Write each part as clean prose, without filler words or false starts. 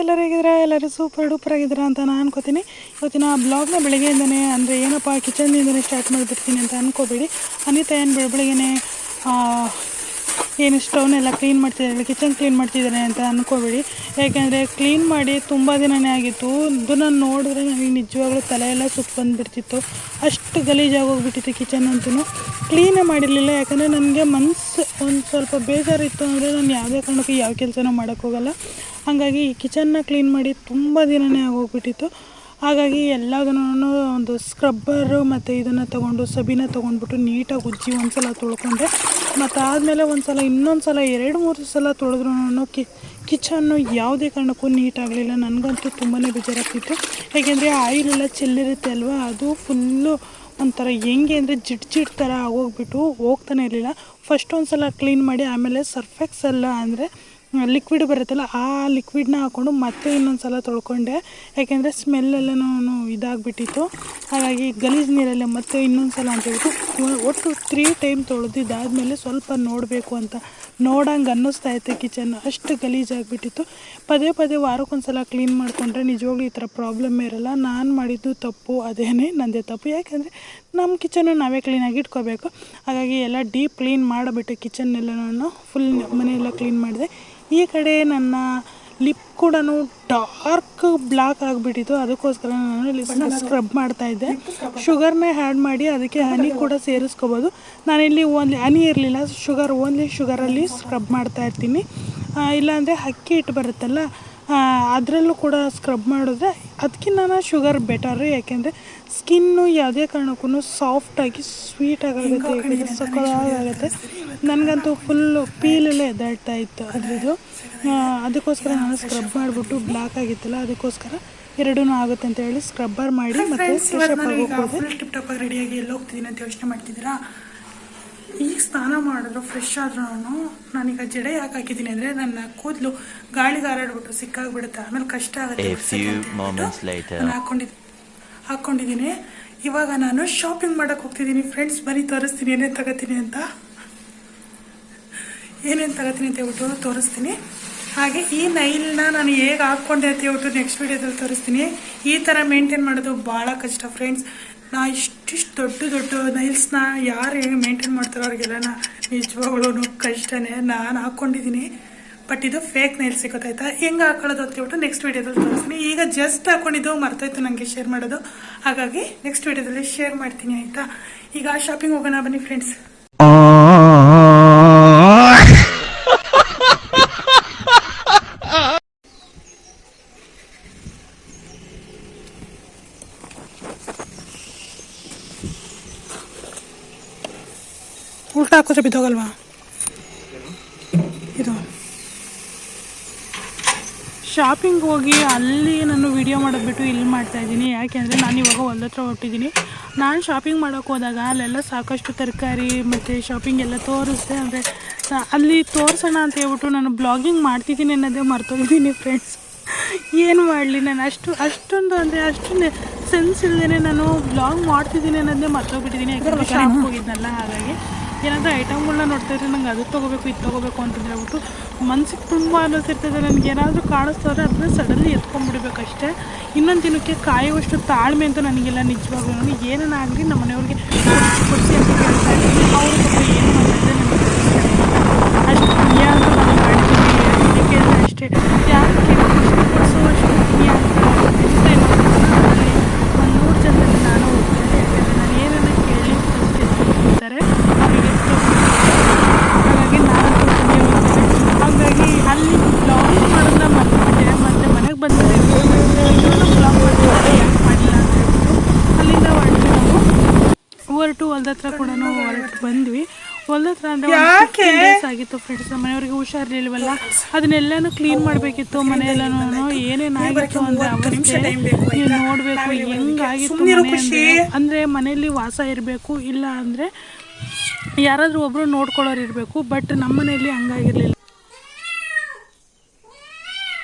ಎಲ್ಲರೂ ಹೇಗಿದ್ದೀರಾ? ಎಲ್ಲರೂ ಸೂಪರ್ ಡೂಪರ್ ಆಗಿದ್ದೀರಾ ಅಂತ ನಾನು ಅನ್ಕೋತೀನಿ. ಇವತ್ತಿನ ಬ್ಲಾಗ್ನ ಬೆಳಗ್ಗೆಯಿಂದನೇ ಅಂದರೆ ಏನಪ್ಪ ಕಿಚನ್ನಿಂದನೇ ಸ್ಟಾರ್ಟ್ ಮಾಡಿಬಿಡ್ತೀನಿ ಅಂತ ಅಂದ್ಕೋಬೇಡಿ. ಅನಿತಾ ಏನು ಬೆಳಗ್ಗೆನೇ ಏನು ಸ್ಟವ್ನೆಲ್ಲ ಕ್ಲೀನ್ ಮಾಡ್ತಿದ್ದಾರೆ, ಕಿಚನ್ ಕ್ಲೀನ್ ಮಾಡ್ತಿದ್ದಾರೆ ಅಂತ ಅಂದ್ಕೋಬೇಡಿ. ಯಾಕೆಂದರೆ ಕ್ಲೀನ್ ಮಾಡಿ ತುಂಬ ದಿನವೇ ಆಗಿತ್ತು. ಅದನ್ನು ನೋಡಿದ್ರೆ ನನಗೆ ನಿಜವಾಗ್ಲೂ ತಲೆಯೆಲ್ಲ ಸುತ್ತು ಬಂದುಬಿಡ್ತಿತ್ತು. ಅಷ್ಟು ಗಲೀಜಾಗಿ ಹೋಗ್ಬಿಟ್ಟಿತ್ತು ಕಿಚನ್ ಅಂತೂ. ಕ್ಲೀನೇ ಮಾಡಿರಲಿಲ್ಲ. ಯಾಕಂದರೆ ನನಗೆ ಮನಸ್ಸು ಒಂದು ಸ್ವಲ್ಪ ಬೇಜಾರಿತ್ತು ಅಂದರೆ ನಾನು ಯಾವುದೇ ಕಾರಣಕ್ಕೂ ಯಾವ ಕೆಲಸನೂ ಮಾಡೋಕ್ಕೋಗಲ್ಲ. ಹಾಗಾಗಿ ಈ ಕಿಚನ್ನ ಕ್ಲೀನ್ ಮಾಡಿ ತುಂಬ ದಿನವೇ ಆಗೋಗ್ಬಿಟ್ಟಿತ್ತು. ಹಾಗಾಗಿ ಎಲ್ಲದನ್ನು ಒಂದು ಸ್ಕ್ರಬ್ಬರು ಮತ್ತು ಇದನ್ನು ತೊಗೊಂಡು ಸಬೀನ ತೊಗೊಂಡ್ಬಿಟ್ಟು ನೀಟಾಗಿ ಉಜ್ಜಿ ಒಂದು ಸಲ ತೊಳ್ಕೊಂಡೆ. ಮತ್ತು ಆದಮೇಲೆ ಇನ್ನೊಂದು ಸಲ 2-3 ಸಲ ತೊಳೆದ್ರೂ ಕಿಚನ್ನು ಯಾವುದೇ ಕಾರಣಕ್ಕೂ ನೀಟಾಗಲಿಲ್ಲ. ನನಗಂತೂ ತುಂಬಾ ಬೇಜಾರಾಗ್ತಿತ್ತು. ಏಕೆಂದರೆ ಆಯಿಲೆಲ್ಲ ಚೆಲ್ಲಿರುತ್ತೆ ಅಲ್ವಾ, ಅದು ಫುಲ್ಲು ಒಂಥರ ಹೆಂಗೆ ಅಂದರೆ ಜಿಡ್ ಥರ ಆಗೋಗ್ಬಿಟ್ಟು ಹೋಗ್ತಾನೆ ಇರಲಿಲ್ಲ. ಫಸ್ಟ್ ಒಂದು ಸಲ ಕ್ಲೀನ್ ಮಾಡಿ ಆಮೇಲೆ ಸರ್ಫೆಕ್ಸೆಲ್ಲ ಅಂದರೆ ಲಿಕ್ವಿಡ್ ಬರುತ್ತಲ್ಲ, ಆ ಲಿಕ್ವಿಡ್ನ ಹಾಕ್ಕೊಂಡು ಮತ್ತೆ ಇನ್ನೊಂದು ಸಲ ತೊಳ್ಕೊಂಡೆ. ಯಾಕೆಂದರೆ ಸ್ಮೆಲ್ಲೆಲ್ಲನೂ ಇದಾಗಿಬಿಟ್ಟಿತ್ತು. ಹಾಗಾಗಿ ಗಲೀಜು ನೀರಲ್ಲೇ ಮತ್ತೆ ಇನ್ನೊಂದು ಸಲ ಅಂತೇಳ್ಬಿಟ್ಟು ಒಟ್ಟು 3 ಟೈಮ್ ತೊಳೆದಿದ್ದಾದಮೇಲೆ ಸ್ವಲ್ಪ ನೋಡಬೇಕು ಅಂತ ನೋಡಂಗೆ ಅನ್ನಿಸ್ತಾ ಇತ್ತು ಕಿಚನ್. ಅಷ್ಟು ಗಲೀಜಾಗಿಬಿಟ್ಟಿತ್ತು. ಪದೇ ವಾರಕ್ಕೊಂದು ಸಲ ಕ್ಲೀನ್ ಮಾಡಿಕೊಂಡ್ರೆ ನಿಜವಾಗ್ಲೂ ಈ ಥರ ಪ್ರಾಬ್ಲಮ್ಮೇ ಇರೋಲ್ಲ. ನಾನು ಮಾಡಿದ್ದು ತಪ್ಪು, ಅದೇನೇ ನನ್ನದೇ ತಪ್ಪು. ಯಾಕೆಂದರೆ ನಮ್ಮ ಕಿಚನ್ನು ನಾವೇ ಕ್ಲೀನಾಗಿ ಇಟ್ಕೋಬೇಕು. ಹಾಗಾಗಿ ಎಲ್ಲ ಡೀಪ್ ಕ್ಲೀನ್ ಮಾಡಿಬಿಟ್ಟು ಕಿಚನ್ನೆಲ್ಲನೂ ಫುಲ್ ಮನೆಯೆಲ್ಲ ಕ್ಲೀನ್ ಮಾಡಿದೆ. ಈ ಕಡೆ ನನ್ನ ಲಿಪ್ ಕೂಡ ಡಾರ್ಕ್ ಬ್ಲ್ಯಾಕ್ ಆಗಿಬಿಟ್ಟಿತ್ತು. ಅದಕ್ಕೋಸ್ಕರ ನಾನು ಲಿಪ್ನ ಸ್ಕ್ರಬ್ ಮಾಡ್ತಾಯಿದ್ದೆ. ಶುಗರ್ನೇ ಆ್ಯಡ್ ಮಾಡಿ ಅದಕ್ಕೆ ಹನಿ ಕೂಡ ಸೇರಿಸ್ಕೋಬೋದು. ನಾನಿಲ್ಲಿ ಓನ್ಲಿ ಹನಿ ಇರಲಿಲ್ಲ, ಓನ್ಲಿ ಶುಗರಲ್ಲಿ ಸ್ಕ್ರಬ್ ಮಾಡ್ತಾಯಿರ್ತೀನಿ. ಇಲ್ಲಾಂದರೆ ಅಕ್ಕಿ ಹಿಟ್ಟು ಬರುತ್ತಲ್ಲ, ಅದರಲ್ಲೂ ಕೂಡ ಸ್ಕ್ರಬ್ ಮಾಡಿದ್ರೆ ಅದಕ್ಕಿಂತ ಶುಗರ್ ಬೆಟರು. ಯಾಕೆಂದರೆ ಸ್ಕಿನ್ನು ಯಾವುದೇ ಕಾರಣಕ್ಕೂ ಸಾಫ್ಟಾಗಿ ಸ್ವೀಟಾಗುತ್ತೆ, ಸಕ್ಕತ್ತಾಗುತ್ತೆ. ನನಗಂತೂ ಫುಲ್ಲು ಪೀಲೆಲ್ಲ ಎದ್ದಾಡ್ತಾ ಇತ್ತು ಅದರದ್ದು. ಅದಕ್ಕೋಸ್ಕರ ನಾನು ಸ್ಕ್ರಬ್ ಮಾಡಿಬಿಟ್ಟು ಬ್ಲ್ಯಾಕ್ ಆಗಿತ್ತಲ್ಲ, ಅದಕ್ಕೋಸ್ಕರ ಎರಡೂ ಆಗುತ್ತೆ ಅಂತ ಹೇಳಿ ಸ್ಕ್ರಬ್ಬರ್ ಮಾಡಿ ಮತ್ತು ಫುಲ್ ಟಿಪ್ ಟಾಪಾಗಿ ರೆಡಿಯಾಗಿ ಎಲ್ಲ ಹೋಗ್ತಿದ್ದೀನಿ ಅಂತ ಯೋಚನೆ ಮಾಡ್ತಿದ್ದೀರಾ? ಈಗ ಸ್ನಾನ ಮಾಡಿದ್ರು ಫ್ರೆಶ್ ಆದ್ರೂ ನಾನೀಗ ಜಡೆ ಯಾಕೆ ಹಾಕಿದ್ದೀನಿ ಅಂದರೆ ನನ್ನ ಕೂದಲು ಗಾಳಿಗೆ ಹಾರಾಡ್ಬಿಟ್ಟು ಸಿಕ್ಕಾಗ್ಬಿಡುತ್ತೆ, ಆಮೇಲೆ ಕಷ್ಟ ಆಗುತ್ತೆ. ನಾನು ಹಾಕ್ಕೊಂಡಿದ್ದೀನಿ. ಇವಾಗ ನಾನು ಶಾಪಿಂಗ್ ಮಾಡೋಕ್ಕೆ ಹೋಗ್ತಿದ್ದೀನಿ ಫ್ರೆಂಡ್ಸ್. ಬನ್ನಿ ತೋರಿಸ್ತೀನಿ ಏನೇನು ತಗೋತೀನಿ ಅಂತ ಹೇಳ್ಬಿಟ್ಟು ತೋರಿಸ್ತೀನಿ. ಹಾಗೆ ಈ ನೈಲ್ನ ನಾನು ಹೇಗೆ ಹಾಕ್ಕೊಂಡೆ ಅಂತ ಹೇಳ್ಬಿಟ್ಟು ನೆಕ್ಸ್ಟ್ ವೀಡಿಯೋದಲ್ಲಿ ತೋರಿಸ್ತೀನಿ. ಈ ಥರ ಮೇಂಟೈನ್ ಮಾಡೋದು ಭಾಳ ಕಷ್ಟ ಫ್ರೆಂಡ್ಸ್. ಇಷ್ಟಿಷ್ಟು ದೊಡ್ಡ ನೈಲ್ಸ್ನ ಯಾರು ಹೇಗೆ ಮೇಂಟೈನ್ ಮಾಡ್ತಾರೋ ಅವ್ರಿಗೆಲ್ಲ ನಿಜವಾಗ್ಲೂ ಕಷ್ಟನೇ. ನಾನು ಹಾಕ್ಕೊಂಡಿದ್ದೀನಿ, ಬಟ್ ಇದು ಫೇಕ್ ನೈಲ್ಸ್ ಗೊತ್ತಾಯ್ತಾ? ಹೆಂಗೆ ಹಾಕೊಳ್ಳೋದು ಅಂತ ಹೇಳ್ಬಿಟ್ಟು ನೆಕ್ಸ್ಟ್ ವೀಡಿಯೋದಲ್ಲಿ ತೋರಿಸ್ತೀನಿ. ಈಗ ಜಸ್ಟ್ ಹಾಕ್ಕೊಂಡಿದ್ದು ಮರ್ತೋಯ್ತು ನನಗೆ ಶೇರ್ ಮಾಡೋದು, ಹಾಗಾಗಿ ನೆಕ್ಸ್ಟ್ ವೀಡಿಯೋದಲ್ಲಿ ಶೇರ್ ಮಾಡ್ತೀನಿ ಆಯಿತಾ? ಈಗ ಶಾಪಿಂಗ್ ಹೋಗೋಣ ಬನ್ನಿ ಫ್ರೆಂಡ್ಸ್. ಉಲ್ಟಾ ಹಾಕಿದ್ರೆ ಬಿದ್ದೋಗಲ್ವಾ ಇದು? ಶಾಪಿಂಗ್ ಹೋಗಿ ಅಲ್ಲಿ ನಾನು ವಿಡಿಯೋ ಮಾಡೋದು ಬಿಟ್ಟು ಇಲ್ಲಿ ಮಾಡ್ತಾಯಿದ್ದೀನಿ. ಯಾಕೆಂದರೆ ನಾನು ಇವಾಗ ಹೊಲ್ದ ಹತ್ರ ಹೊಟ್ಟಿದ್ದೀನಿ. ನಾನು ಶಾಪಿಂಗ್ ಮಾಡೋಕ್ಕೆ ಹೋದಾಗ ಅಲ್ಲೆಲ್ಲ ಸಾಕಷ್ಟು ತರಕಾರಿ ಮತ್ತು ಶಾಪಿಂಗ್ ಎಲ್ಲ ತೋರಿಸ್ದೆ. ಅಂದರೆ ಅಲ್ಲಿ ತೋರಿಸೋಣ ಅಂತ ಹೇಳ್ಬಿಟ್ಟು ನಾನು ಬ್ಲಾಗಿಂಗ್ ಮಾಡ್ತಿದ್ದೀನಿ ಅನ್ನೋದೇ ಮರ್ತೋಗಿದ್ದೀನಿ ಫ್ರೆಂಡ್ಸ್. ಏನು ಮಾಡಲಿ, ನಾನು ಅಷ್ಟೊಂದು ಸೆನ್ಸ್ ಇಲ್ಲದೇ ನಾನು ಬ್ಲಾಗ್ ಮಾಡ್ತಿದ್ದೀನಿ ಅನ್ನೋದೇ ಮರ್ತೋಗ್ಬಿಟ್ಟಿದ್ದೀನಿ. ಯಾಕಂದರೆ ಶಾಪಿಗೆ ಹೋಗಿದ್ನಲ್ಲ, ಹಾಗಾಗಿ ಏನಾದರೂ ಐಟಮ್ಗಳನ್ನ ನೋಡ್ತಾಯಿದ್ರೆ ನಂಗೆ ಅದು ತೊಗೋಬೇಕು ಇದು ತೊಗೋಬೇಕು ಅಂತಂದು ಹೇಳ್ಬಿಟ್ಟು ಮನ್ಸಿಗೆ ತುಂಬ ಅನ್ನಿಸ್ತಿರ್ತದೆ. ನನಗೆ ಏನಾದರೂ ಕಾಣಿಸ್ತವ್ರೆ ಅದನ್ನ ಸಡನ್ಲಿ ಎತ್ಕೊಂಡ್ಬಿಡ್ಬೇಕಷ್ಟೇ. ಇನ್ನೊಂದು ದಿನಕ್ಕೆ ಕಾಯುವಷ್ಟು ತಾಳ್ಮೆ ಅಂತ ನನಗೆಲ್ಲ ನಿಜವಾಗ್ಲೂ. ನನಗೆ ಏನಾಗಲಿ ನಮ್ಮ ಮನೆಯವ್ರಿಗೆ ಕೊಡಿಸಿ ಅಂತ ಕೇಳ್ತಾ ಇದ್ದೀನಿ. ಅವರು ಸ್ವಲ್ಪ ಏನು ಮಾಡ್ತಾಯಿದ್ದೆ ನನಗೆ ಅಷ್ಟು ಪುಣ್ಯ ಅಂತ ನಾನು ಮಾಡ್ತೀನಿ. ಕೇಳಿದ್ರೆ ಅಷ್ಟೇ, ಯಾರು ಕೊಡಿಸುವಷ್ಟು ಪುಣ್ಯ ಅಂತ ಅನಿಸ್ತಾ ಇಲ್ಲ. ಒಂದು 100 ಜನದಲ್ಲಿ ನಾನು ಹೋಗ್ತೇನೆ. ಯಾಕೆಂದರೆ ನಾನು ಏನನ್ನ ಕೇಳಿ ಕೊಡ್ತಾರೆ ಅವರಿಗೆ. ಹಾಗಾಗಿ ನಾನಂತೂ ಪುಣ್ಯ ಹೋಗ್ತೇನೆ. ಹಾಗಾಗಿ ಅಲ್ಲಿ ಬ್ಲಾಗ್ ಮಾಡೋದನ್ನ ಮರ್ತಿದ್ದೆ. ಮತ್ತು ಮನೆಗೆ ಬಂದರೆ ಬ್ಲಾಗ್ ಮಾಡ್ತಿದ್ದೆ, ಯಾಕೆ ಮಾಡಿಲ್ಲ ಅಂತ ಹೇಳ್ಬಿಟ್ಟು ಅಲ್ಲಿಂದ ಹೊರಟು ಹೊಲ್ದ ಹತ್ರ ಕೂಡ ಬಂದ್ವಿ. ಹೊಲ್ದ ಹತ್ರ ಅಂದರೆ 15 ಡೇಸ್ ಆಗಿತ್ತು ಫ್ರೆಂಡ್ಸ್. ಮನೆಯವ್ರಿಗೆ ಹುಷಾರಿಲ್ವಲ್ಲ, ಅದನ್ನೆಲ್ಲನೂ ಕ್ಲೀನ್ ಮಾಡಬೇಕಿತ್ತು. ಮನೆಯೆಲ್ಲನೂ ಏನೇನಾಗಿತ್ತು ಅಂದರೆ ಅವಸ್ಥೆ ನೀವು ನೋಡಬೇಕು. ಹೆಂಗಾಗಿತ್ತು ಮನೆ ಅಂದರೆ ಮನೆಯಲ್ಲಿ ವಾಸ ಇರಬೇಕು, ಇಲ್ಲ ಅಂದರೆ ಯಾರಾದರೂ ಒಬ್ಬರು ನೋಡ್ಕೊಳ್ಳೋರು ಇರಬೇಕು. ಬಟ್ ನಮ್ಮ ಮನೆಯಲ್ಲಿ ಹಂಗಾಗಿರಲಿಲ್ಲ.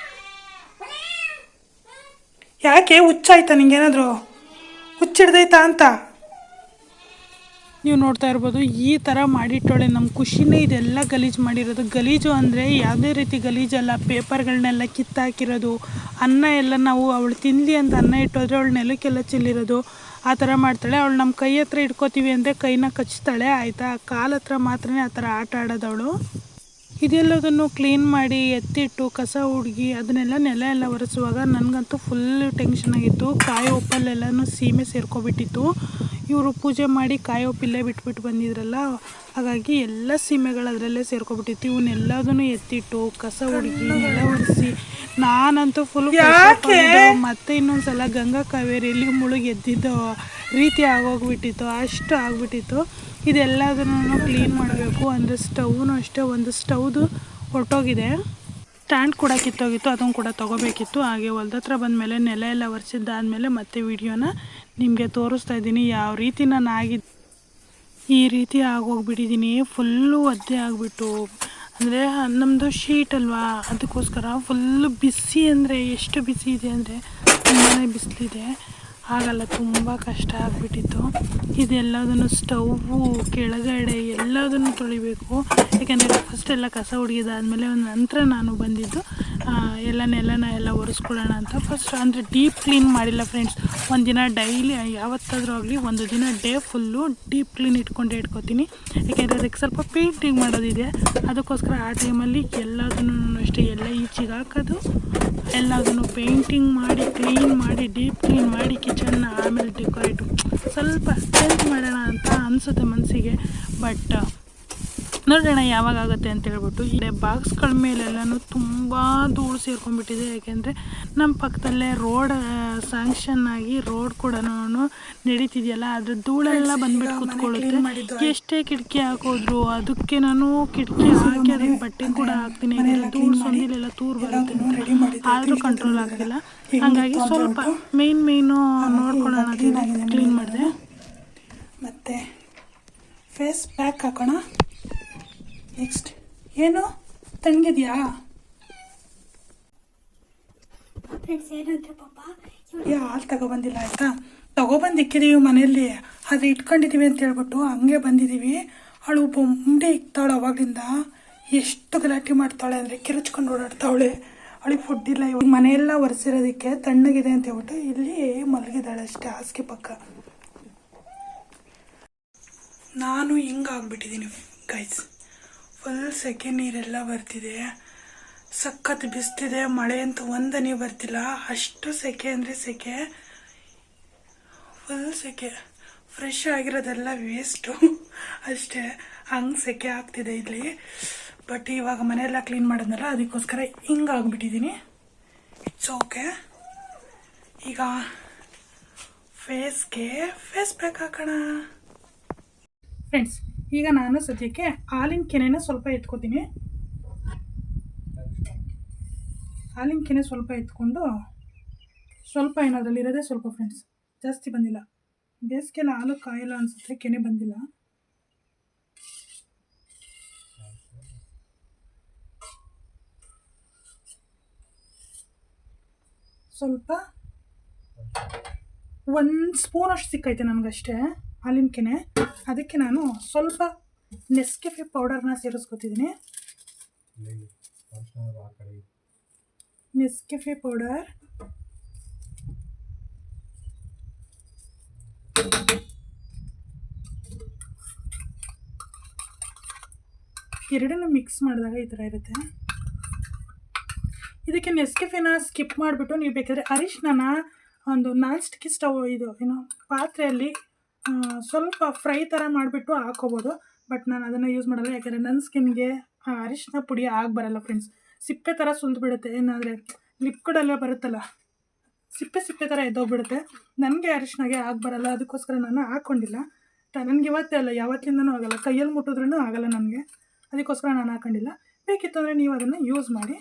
ಯಾಕೆ ಹುಚ್ಚಾಯ್ತಾ? ನಿಂಗೇನಾದರೂ ಹುಚ್ಚಿಡ್ದೈತಾ ಅಂತ? ನೀವು ನೋಡ್ತಾ ಇರ್ಬೋದು ಈ ಥರ ಮಾಡಿಟ್ಟೋಳೆ. ನಮ್ಮ ಖುಷಿನೇ ಇದೆಲ್ಲ ಗಲೀಜು ಮಾಡಿರೋದು. ಗಲೀಜು ಅಂದರೆ ಯಾವುದೇ ರೀತಿ ಗಲೀಜಲ್ಲ, ಪೇಪರ್ಗಳನ್ನೆಲ್ಲ ಕಿತ್ತಾಕಿರೋದು, ಅನ್ನ ಎಲ್ಲ ನಾವು ಅವಳು ತಿನ್ನಲಿ ಅಂತ ಅನ್ನ ಇಟ್ಟೋದ್ರೆ ಅವಳು ನೆಲಕ್ಕೆಲ್ಲ ಚೆಲ್ಲಿರೋದು. ಆ ಥರ ಮಾಡ್ತಾಳೆ ಅವಳು. ನಮ್ಮ ಕೈ ಹತ್ರ ಇಟ್ಕೋತೀವಿ ಅಂದರೆ ಕೈನ ಕಚ್ತಾಳೆ ಆಯಿತಾ. ಕಾಲ ಹತ್ರ ಮಾತ್ರ ಆ ಥರ ಆಟ ಆಡೋದವಳು. ಇದೆಲ್ಲದನ್ನು ಕ್ಲೀನ್ ಮಾಡಿ ಎತ್ತಿಟ್ಟು ಕಸ ಹುಡುಗಿ ಅದನ್ನೆಲ್ಲ ನೆಲ ಎಲ್ಲ ಒರೆಸುವಾಗ ನನಗಂತೂ ಫುಲ್ ಟೆನ್ಷನ್ ಆಗಿತ್ತು. ಕಾಯಿ ಉಪ್ಪಲ್ಲೆಲ್ಲನೂ ಸೀಮೆ ಸೇರ್ಕೊಬಿಟ್ಟಿತ್ತು. ಇವರು ಪೂಜೆ ಮಾಡಿ ಕಾಯಿ ಉಪ್ಪಿಲ್ಲೇ ಬಿಟ್ಬಿಟ್ಟು ಬಂದಿದ್ರಲ್ಲ, ಹಾಗಾಗಿ ಎಲ್ಲ ಸೀಮೆಗಳು ಅದರಲ್ಲೇ ಸೇರ್ಕೊಬಿಟ್ಟಿತ್ತು. ಇವನ್ನೆಲ್ಲದನ್ನು ಎತ್ತಿಟ್ಟು ಕಸ ಹುಡುಗಿ ನೆಲ ಒರೆಸಿ ನಾನಂತೂ ಫುಲ್ ಮತ್ತೆ ಇನ್ನೊಂದು ಸಲ ಗಂಗಾ ಕಾವೇರಿಯಲ್ಲಿ ಮುಳುಗಿ ಎದ್ದಿದ್ದು ರೀತಿ ಆಗೋಗ್ಬಿಟ್ಟಿತ್ತು. ಅಷ್ಟು ಆಗಿಬಿಟ್ಟಿತ್ತು. ಇದೆಲ್ಲದನ್ನು ಕ್ಲೀನ್ ಮಾಡಬೇಕು. ಅಂದರೆ ಸ್ಟವ್ನು ಅಷ್ಟೇ, ಒಂದು ಸ್ಟವ್ದು ಹೊರಟೋಗಿದೆ, ಸ್ಟ್ಯಾಂಡ್ ಕೂಡ ಕಿತ್ತೋಗಿತ್ತು, ಅದನ್ನು ಕೂಡ ತೊಗೋಬೇಕಿತ್ತು. ಹಾಗೆ ಹೊಲ್ದ ಹತ್ರ ಬಂದಮೇಲೆ ನೆಲ ಎಲ್ಲ ಒರೆಸಿದ್ದಾದಮೇಲೆ ಮತ್ತೆ ವಿಡಿಯೋನ ನಿಮಗೆ ತೋರಿಸ್ತಾ ಇದ್ದೀನಿ ಯಾವ ರೀತಿ ನಾನು ಈ ರೀತಿ ಆಗೋಗ್ಬಿಟ್ಟಿದ್ದೀನಿ. ಫುಲ್ಲು ಒದ್ದೆ ಆಗಿಬಿಟ್ಟು, ಅಂದರೆ ನಮ್ಮದು ಶೀಟ್ ಅಲ್ವಾ, ಅದಕ್ಕೋಸ್ಕರ ಫುಲ್ಲು ಬಿಸಿ, ಅಂದರೆ ಎಷ್ಟು ಬಿಸಿ ಇದೆ ಅಂದರೆ ತುಂಬಾ ಬಿಸಿಲಿದೆ, ಆಗಲ್ಲ, ತುಂಬ ಕಷ್ಟ ಆಗಿಬಿಟ್ಟಿತ್ತು. ಇದೆಲ್ಲದನ್ನು ಸ್ಟವ್ವು ಕೆಳಗಡೆ ಎಲ್ಲದನ್ನು ತೊಳಿಬೇಕು. ಯಾಕೆಂದರೆ ಫಸ್ಟ್ ಎಲ್ಲ ಕಸ ಹೊಡೆಯೋದಾದಮೇಲೆ ನಂತರ ನಾನು ಬಂದಿದ್ದು ಎಲ್ಲ ನೆಲನ ಎಲ್ಲ ಒರೆಸ್ಕೊಳ್ಳೋಣ ಅಂತ. ಫಸ್ಟ್ ಅಂದರೆ ಡೀಪ್ ಕ್ಲೀನ್ ಮಾಡಿಲ್ಲ ಫ್ರೆಂಡ್ಸ್. ಒಂದಿನ ಡೈಲಿ ಯಾವತ್ತಾದರೂ ಆಗಲಿ ಒಂದು ದಿನ ಡೇ ಫುಲ್ಲು ಡೀಪ್ ಕ್ಲೀನ್ ಇಟ್ಕೋತೀನಿ. ಯಾಕೆಂದರೆ ಅದಕ್ಕೆ ಸ್ವಲ್ಪ ಪೇಂಟಿಂಗ್ ಮಾಡೋದಿದೆ, ಅದಕ್ಕೋಸ್ಕರ ಆ ಟೈಮಲ್ಲಿ ಎಲ್ಲದನ್ನು ಅಷ್ಟೇ ಎಲ್ಲ ಈಚೆಗೆ ಹಾಕೋದು, ಎಲ್ಲದನ್ನು ಪೇಂಟಿಂಗ್ ಮಾಡಿ ಕ್ಲೀನ್ ಮಾಡಿ ಡೀಪ್ ಕ್ಲೀನ್ ಮಾಡಿ ಕಿಚನ್ನ ಆಮೇಲೆ ಡೆಕೋರೇಟು ಸ್ವಲ್ಪ ಚೇಂಜ್ ಮಾಡೋಣ ಅಂತ ಅನಿಸುತ್ತೆ ಮನಸ್ಸಿಗೆ. ಬಟ್ ನೋಡೋಣ ಯಾವಾಗ ಆಗುತ್ತೆ ಅಂತ ಹೇಳ್ಬಿಟ್ಟು. ಈ ಬಾಕ್ಸ್ಗಳ ಮೇಲೆಲ್ಲನೂ ತುಂಬ ಧೂಳು ಸೇರ್ಕೊಂಡ್ಬಿಟ್ಟಿದೆ. ಯಾಕೆಂದರೆ ನಮ್ಮ ಪಕ್ಕದಲ್ಲೇ ರೋಡ್ ಸ್ಯಾಂಕ್ಷನ್ ಆಗಿ ರೋಡ್ ಕೂಡ ನಡೀತಿದೆಯಲ್ಲ, ಅದ್ರ ಧೂಳೆಲ್ಲ ಬಂದ್ಬಿಟ್ಟು ಕೂತ್ಕೊಳ್ಳುತ್ತೆ. ಎಷ್ಟೇ ಕಿಟಕಿ ಹಾಕೋದ್ರು ಅದಕ್ಕೆ ನಾನು ಕಿಟಕಿ ಹಾಕಿ ಅದಕ್ಕೆ ಬಟ್ಟೆ ಕೂಡ ಹಾಕ್ತೀನಿ. ಧೂಳು ಸೊಂದಿಲೆಲ್ಲ ತೂರು ಬರುತ್ತೆ, ಆದರೂ ಕಂಟ್ರೋಲ್ ಆಗ್ತಿಲ್ಲ. ಹಾಗಾಗಿ ಸ್ವಲ್ಪ ಮೇಯ್ನು ನೋಡ್ಕೊಳ್ಳೋಣ ಅಂತ ಕ್ಲೀನ್ ಮಾಡಿದೆ. ಮತ್ತು ಫೇಸ್ ಪ್ಯಾಕ್ ಹಾಕೋಣ. ನೆಕ್ಸ್ಟ್ ಏನು ತಣ್ಣಗಿದೆಯಾ? ಹಾಲು ತಗೊಬಂದಿಲ್ಲ ಆಯಿತಾ, ತಗೊಬಂದಿಕ್ಕಿದ್ದೀವಿ ಮನೆಯಲ್ಲಿ, ಅದು ಇಟ್ಕೊಂಡಿದ್ದೀವಿ ಅಂತ ಹೇಳ್ಬಿಟ್ಟು ಹಂಗೆ ಬಂದಿದ್ದೀವಿ. ಅವಳು ಬೊಂಬೆ ಇಕ್ತಾವಳು ಅವಾಗಲಿಂದ. ಎಷ್ಟು ಗಲಾಟೆ ಮಾಡ್ತಾಳೆ ಅಂದರೆ ಕಿರುಚ್ಕೊಂಡು ಓಡಾಡ್ತಾವಳೆ. ಅವಳಿಗೆ ಫುಡ್ ಇಲ್ಲ. ಇವಾಗ ಮನೆಯೆಲ್ಲ ಒರೆಸಿರೋದಕ್ಕೆ ತಣ್ಣಗಿದೆ ಅಂತ ಹೇಳ್ಬಿಟ್ಟು ಇಲ್ಲಿ ಮಲಗಿದ್ದಾಳೆ ಅಷ್ಟೇ ಹಾಸಿಗೆ ಪಕ್ಕ. ನಾನು ಹಿಂಗಾಗ್ಬಿಟ್ಟಿದ್ದೀನಿ ಗೈಸ್. ಫುಲ್ ಸೆಕೆ ನೀರೆಲ್ಲ ಬರ್ತಿದೆ, ಸಖತ್ ಬಿಸ್ತಿದೆ, ಮಳೆ ಅಂತೂ ಒಂದನೇ ಬರ್ತಿಲ್ಲ, ಅಷ್ಟು ಸೆಕೆ ಅಂದರೆ ಸೆಕೆ, ಫುಲ್ ಸೆಕೆ. ಫ್ರೆಶ್ ಆಗಿರೋದೆಲ್ಲ ವೇಸ್ಟು ಅಷ್ಟೇ, ಹಂಗೆ ಸೆಕೆ ಆಗ್ತಿದೆ ಇಲ್ಲಿ. ಬಟ್ ಇವಾಗ ಮನೆಯೆಲ್ಲ ಕ್ಲೀನ್ ಮಾಡಿದ್ನಲ್ಲ, ಅದಕ್ಕೋಸ್ಕರ ಹಿಂಗಾಗ್ಬಿಟ್ಟಿದ್ದೀನಿ. It's okay. ಈಗ ಫೇಸ್ ಪ್ಯಾಕ್ ಹಾಕೋಣ ಫ್ರೆಂಡ್ಸ್. ಈಗ ನಾನು ಸದ್ಯಕ್ಕೆ ಹಾಲಿನ ಕೆನೆನ ಸ್ವಲ್ಪ ಎತ್ಕೋತೀನಿ. ಹಾಲಿನ ಕೆನೆ ಸ್ವಲ್ಪ ಎತ್ಕೊಂಡು, ಸ್ವಲ್ಪ ಏನಾದ್ರಲ್ಲಿ ಇರೋದೇ ಸ್ವಲ್ಪ ಫ್ರೆಂಡ್ಸ್, ಜಾಸ್ತಿ ಬಂದಿಲ್ಲ. ಬೇಸಿಗೆಲ್ಲ ಹಾಲು ಕಾಯಿಲ್ಲ ಅನಿಸುತ್ತೆ, ಕೆನೆ ಬಂದಿಲ್ಲ. ಸ್ವಲ್ಪ 1 ಸ್ಪೂನ್ ಅಷ್ಟು ಸಿಕ್ಕೈತೆ ನನಗಷ್ಟೇ ಹಾಲಿನ ಕೆನೆ. ಅದಕ್ಕೆ ನಾನು ಸ್ವಲ್ಪ ನೆಸ್ಕೆಫೆ ಪೌಡರ್ನ ಸೇರಿಸ್ಕೊತಿದ್ದೀನಿ. ನೆಸ್ಕೆಫೆ ಪೌಡರ್ ಎರಡನ್ನೂ ಮಿಕ್ಸ್ ಮಾಡಿದಾಗ ಈ ಥರ ಇರುತ್ತೆ. ಇದಕ್ಕೆ ನೆಸ್ಕೆಫೆನ ಸ್ಕಿಪ್ ಮಾಡಿಬಿಟ್ಟು ನೀವು ಬೇಕಾದರೆ ಅರಿಶಿನ ಒಂದು ನಾನ್ ಸ್ಟಿಕ್ ಸ್ಟವ್ ಪಾತ್ರೆಯಲ್ಲಿ ಸ್ವಲ್ಪ ಫ್ರೈ ಥರ ಮಾಡಿಬಿಟ್ಟು ಹಾಕೋಬೋದು. ಬಟ್ ನಾನು ಅದನ್ನು ಯೂಸ್ ಮಾಡಲ್ಲ, ಯಾಕೆಂದರೆ ನನ್ನ ಸ್ಕಿನ್ಗೆ ಅರಿಶಿನ ಪುಡಿ ಆಗಿ ಬರಲ್ಲ ಫ್ರೆಂಡ್ಸ್. ಸಿಪ್ಪೆ ಥರ ಸುಲಿದು ಬಿಡುತ್ತೆ. ಏನಾದರೆ ಲಿಕ್ವಿಡಲ್ಲೇ ಬರುತ್ತಲ್ಲ, ಸಿಪ್ಪೆ ಥರ ಎದ್ದೋಗ್ಬಿಡುತ್ತೆ. ನನಗೆ ಅರಿಶಿನಾಗೆ ಆಗಿ ಬರಲ್ಲ, ಅದಕ್ಕೋಸ್ಕರ ನಾನು ಹಾಕ್ಕೊಂಡಿಲ್ಲ. ನನಗೆ ಇವತ್ತೇ ಅಲ್ಲ, ಯಾವತ್ತಿಂದನೂ ಆಗಲ್ಲ, ಕೈಯಲ್ಲಿ ಮುಟ್ಟಿದ್ರೂ ಆಗಲ್ಲ ನನಗೆ, ಅದಕ್ಕೋಸ್ಕರ ನಾನು ಹಾಕ್ಕೊಂಡಿಲ್ಲ. ಬೇಕಿತ್ತು ಅಂದರೆ ನೀವು ಅದನ್ನು ಯೂಸ್ ಮಾಡಿ.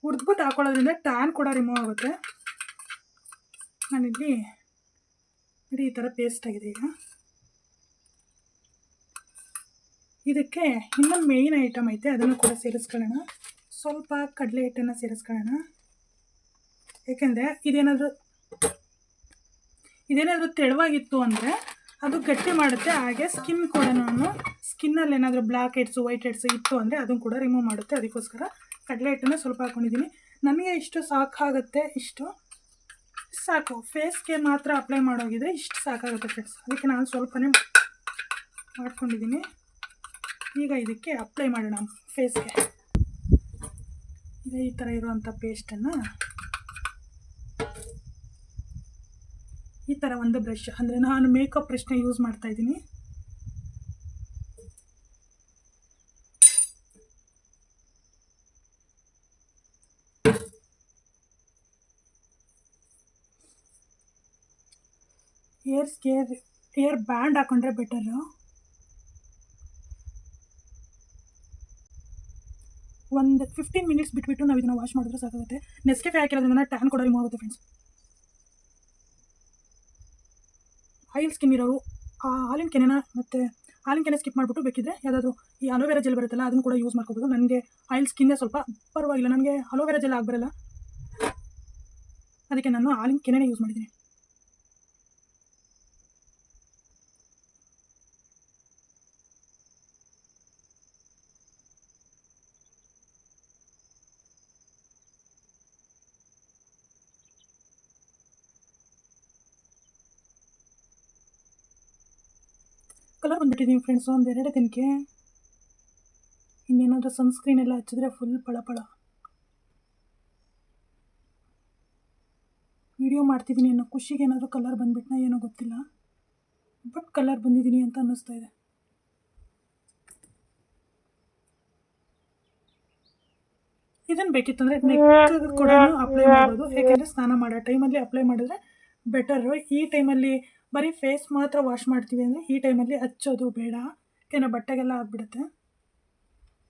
ಹುರಿದ್ಬಿಟ್ಟು ಹಾಕೊಳ್ಳೋದ್ರಿಂದ ಟ್ಯಾನ್ ಕೂಡ ರಿಮೂವ್ ಆಗುತ್ತೆ. ನಾನಿಲ್ಲಿ ನೋಡಿ ಈ ಥರ ಪೇಸ್ಟ್ ಆಗಿದೆ. ಈಗ ಇದಕ್ಕೆ ಇನ್ನೊಂದು ಮೇಯ್ನ್ ಐಟಮ್ ಐತೆ, ಅದನ್ನು ಕೂಡ ಸೇರಿಸ್ಕೊಳ್ಳೋಣ. ಸ್ವಲ್ಪ ಕಡಲೆ ಹಿಟ್ಟನ್ನು ಸೇರಿಸ್ಕೊಳ್ಳೋಣ. ಏಕೆಂದರೆ ಇದೇನಾದರೂ ತೆಳುವಾಗಿತ್ತು ಅಂದರೆ ಅದು ಗಟ್ಟಿ ಮಾಡುತ್ತೆ. ಹಾಗೆ ಸ್ಕಿನ್ ಕೂಡ ಸ್ಕಿನ್ನಲ್ಲಿ ಏನಾದರೂ ಬ್ಲ್ಯಾಕ್ ಹೆಡ್ಸು ವೈಟ್ ಹೆಡ್ಸು ಇತ್ತು ಅಂದರೆ ಅದನ್ನು ಕೂಡ ರಿಮೂವ್ ಮಾಡುತ್ತೆ. ಅದಕ್ಕೋಸ್ಕರ ಕಡಲೆ ಹಿಟ್ಟನ್ನು ಸ್ವಲ್ಪ ಹಾಕ್ಕೊಂಡಿದ್ದೀನಿ. ನನಗೆ ಇಷ್ಟು ಸಾಕಾಗುತ್ತೆ, ಇಷ್ಟು ಸಾಕು. ಫೇಸ್ಗೆ ಮಾತ್ರ ಅಪ್ಲೈ ಮಾಡೋಗಿದೆ, ಇಷ್ಟು ಸಾಕಾಗುತ್ತೆ ಫ್ರೆಂಡ್ಸ್. ಅದಕ್ಕೆ ನಾನು ಸ್ವಲ್ಪನೇ ಮಾಡ್ಕೊಂಡಿದ್ದೀನಿ. ಈಗ ಇದಕ್ಕೆ ಅಪ್ಲೈ ಮಾಡೋಣ ಫೇಸ್ಗೆ. ಈ ಥರ ಇರುವಂಥ ಪೇಸ್ಟನ್ನು ಈ ಥರ ಒಂದು ಬ್ರಷ್, ಅಂದರೆ ನಾನು ಮೇಕಪ್ ಬ್ರಷ್ನ ಯೂಸ್ ಮಾಡ್ತಾ ಇದ್ದೀನಿ. ಏರ್ ಬ್ಯಾಂಡ್ ಹಾಕೊಂಡ್ರೆ ಬೆಟರು. ಒಂದು 15 ಮಿನಿಟ್ಸ್ ಬಿಟ್ಬಿಟ್ಟು ನಾವು ಇದನ್ನು ವಾಶ್ ಮಾಡಿದ್ರೆ ಸಾಕಾಗುತ್ತೆ. ನೆಸ್ಕೆಫೆ ಹಾಕಿರೋದ್ರಿಂದ ಟ್ಯಾನ್ ಕೂಡ ರಿಮೂವ್ ಆಗುತ್ತೆ ಫ್ರೆಂಡ್ಸ್. ಆಯಿಲ್ ಸ್ಕಿನ್ ಇರೋರು ಹಾಲಿನ ಕೆನೆನ ಮತ್ತು ಹಾಲಿನ ಕೆನೆ ಸ್ಕಿಪ್ ಮಾಡಿಬಿಟ್ಟು ಬೇಕಿದ್ರೆ ಯಾವುದಾದ್ರೂ ಈ ಅಲೋವೆರಾ ಜೆಲ್ ಬರುತ್ತಲ್ಲ ಅದನ್ನು ಕೂಡ ಯೂಸ್ ಮಾಡ್ಕೋಬೋದು. ನನಗೆ ಆಯಿಲ್ ಸ್ಕಿನ್ನೇ ಸ್ವಲ್ಪ ಪರವಾಗಿಲ್ಲ, ನನಗೆ ಅಲೋವೆರಾ ಜೆಲ್ ಆಗಬರಲ್ಲ, ಅದಕ್ಕೆ ನಾನು ಹಾಲಿನ ಕೆನೆನೇ ಯೂಸ್ ಮಾಡಿದ್ದೀನಿ. ಕಲರ್ ಬಂದುಬಿಟ್ಟಿದ್ದೀನಿ ಫ್ರೆಂಡ್ಸ್ ಒಂದು 2 ದಿನಕ್ಕೆ. ಇನ್ನೇನಾದರೂ ಸನ್ಸ್ಕ್ರೀನ್ ಎಲ್ಲ ಹಚ್ಚಿದ್ರೆ ಫುಲ್ ಪಳಪಳ. ವಿಡಿಯೋ ಮಾಡ್ತಿದ್ದೀನಿ ಅನ್ನೋ ಖುಷಿಗೆ ಏನಾದರೂ ಕಲರ್ ಬಂದುಬಿಟ್ನಾ ಏನೋ ಗೊತ್ತಿಲ್ಲ, ಬಟ್ ಕಲರ್ ಬಂದಿದ್ದೀನಿ ಅಂತ ಅನ್ನಿಸ್ತಾ ಇದೆ. ಇದನ್ನು ಬೇಕಿತ್ತಂದರೆ ನೆಕ್ ಕೂಡ ಅಪ್ಲೈ ಮಾಡ್ಬೋದು, ಯಾಕೆಂದರೆ ಸ್ನಾನ ಮಾಡೋ ಟೈಮಲ್ಲಿ ಅಪ್ಲೈ ಮಾಡಿದ್ರೆ ಬೆಟರು. ಈ ಟೈಮಲ್ಲಿ ಬರೀ ಫೇಸ್ ಮಾತ್ರ ವಾಶ್ ಮಾಡ್ತೀವಿ ಅಂದರೆ ಈ ಟೈಮಲ್ಲಿ ಹಚ್ಚೋದು ಬೇಡ, ಯಾಕೆಂದರೆ ಬಟ್ಟೆಗೆಲ್ಲ ಆಗಿಬಿಡುತ್ತೆ.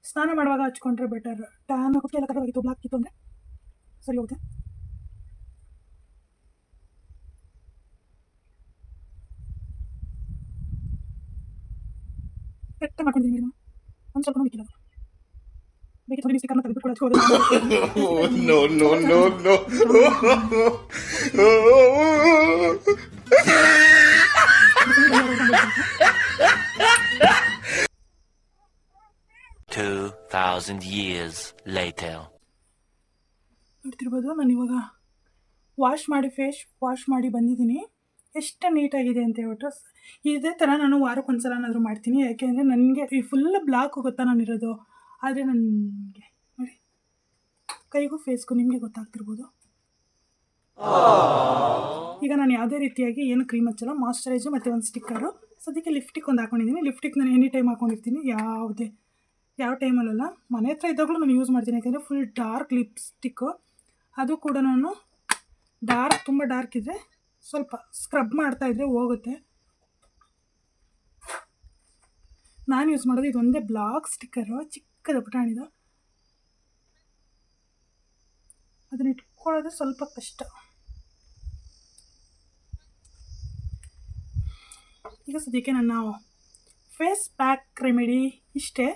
ಸ್ನಾನ ಮಾಡುವಾಗ ಹಚ್ಕೊಂಡ್ರೆ ಬೆಟರ್. ಟ್ಯಾನ್ ಎಲ್ಲ ಕರವಾಗಿತ್ತು, ಬ್ಲಾಕ್ ಇತ್ತು ಅಂದರೆ ಸರಿ ಹೋಗುತ್ತೆ. ಕರೆಕ್ಟ್ ಮಾಡ್ಕೊಂಡಿದ್ದೀನಿ ಮೇಡಮ್, ಒಂದು ಸ್ವಲ್ಪ ಬೇಕಿಲ್ಲ, ಬೇಕಿತ್ತು ನೀವು ಸ್ಟಿಕ್ಕರ್ನ ತೆಗೆದುಕೊಳ್ಳಿ ಹಚ್ಕೋದು. No, no, no, no. 2,000 years later. ನೋಡ್ತಿರ್ಬೋದು, ನಾನು ಇವಾಗ ಫೇಸ್ ವಾಶ್ ಮಾಡಿ ಬಂದಿದ್ದೀನಿ. ಎಷ್ಟು ನೀಟಾಗಿದೆ ಅಂತ ಹೇಳ್ಬಿಟ್ಟು. ಇದೇ ಥರ ನಾನು ವಾರಕ್ಕೊಂದ್ಸಲನಾದರೂ ಮಾಡ್ತೀನಿ, ಯಾಕೆಂದರೆ ನನಗೆ ಈ ಫುಲ್ ಬ್ಲಾಕ್ ಗೊತ್ತಾ ನಾನಿರೋದು. ಆದರೆ ನನಗೆ ನೋಡಿ ಕೈಗೂ ಫೇಸ್ಗೂ ನಿಮಗೆ ಗೊತ್ತಾಗ್ತಿರ್ಬೋದು. ಈಗ ನಾನು ಯಾವುದೇ ರೀತಿಯಾಗಿ ಏನು ಕ್ರೀಮ್ ಹಚ್ಚಲ್ಲ, ಮಾಯ್ಶ್ಚರೈಸು ಮತ್ತು ಒಂದು ಸ್ಟಿಕ್ಕರು. ಸದ್ಯಕ್ಕೆ ಲಿಫ್ಟಿಕ್ ಒಂದು ಹಾಕೊಂಡಿದ್ದೀನಿ. ಲಿಫ್ಟಿಕ್ ನಾನು ಎನಿ ಟೈಮ್ ಹಾಕೊಂಡಿರ್ತೀನಿ, ಯಾವ ಟೈಮಲ್ಲ, ಮನೆ ಹತ್ರ ಇದ್ದಾಗಲೂ ನಾನು ಯೂಸ್ ಮಾಡ್ತೀನಿ. ಯಾಕೆಂದರೆ ಫುಲ್ ಡಾರ್ಕ್ ಲಿಪ್ಸ್ಟಿಕ್ಕು, ಅದು ಕೂಡ ನಾನು ತುಂಬ ಡಾರ್ಕ್ ಇದ್ದರೆ ಸ್ವಲ್ಪ ಸ್ಕ್ರಬ್ ಮಾಡ್ತಾಯಿದ್ರೆ ಹೋಗುತ್ತೆ. ನಾನು ಯೂಸ್ ಮಾಡೋದು ಇದೊಂದೇ ಬ್ಲಾಕ್ ಸ್ಟಿಕ್ಕರು, ಚಿಕ್ಕದ ಪುಟಾಣಿದು. ಅದನ್ನ ಇಟ್ಕೊಳ್ಳೋದು ಸ್ವಲ್ಪ ಕಷ್ಟ. ಈಗ ಸದ್ಯಕ್ಕೆ ನನ್ನ ಫೇಸ್ ಪ್ಯಾಕ್ ರೆಮಿಡಿ ಇಷ್ಟೇ.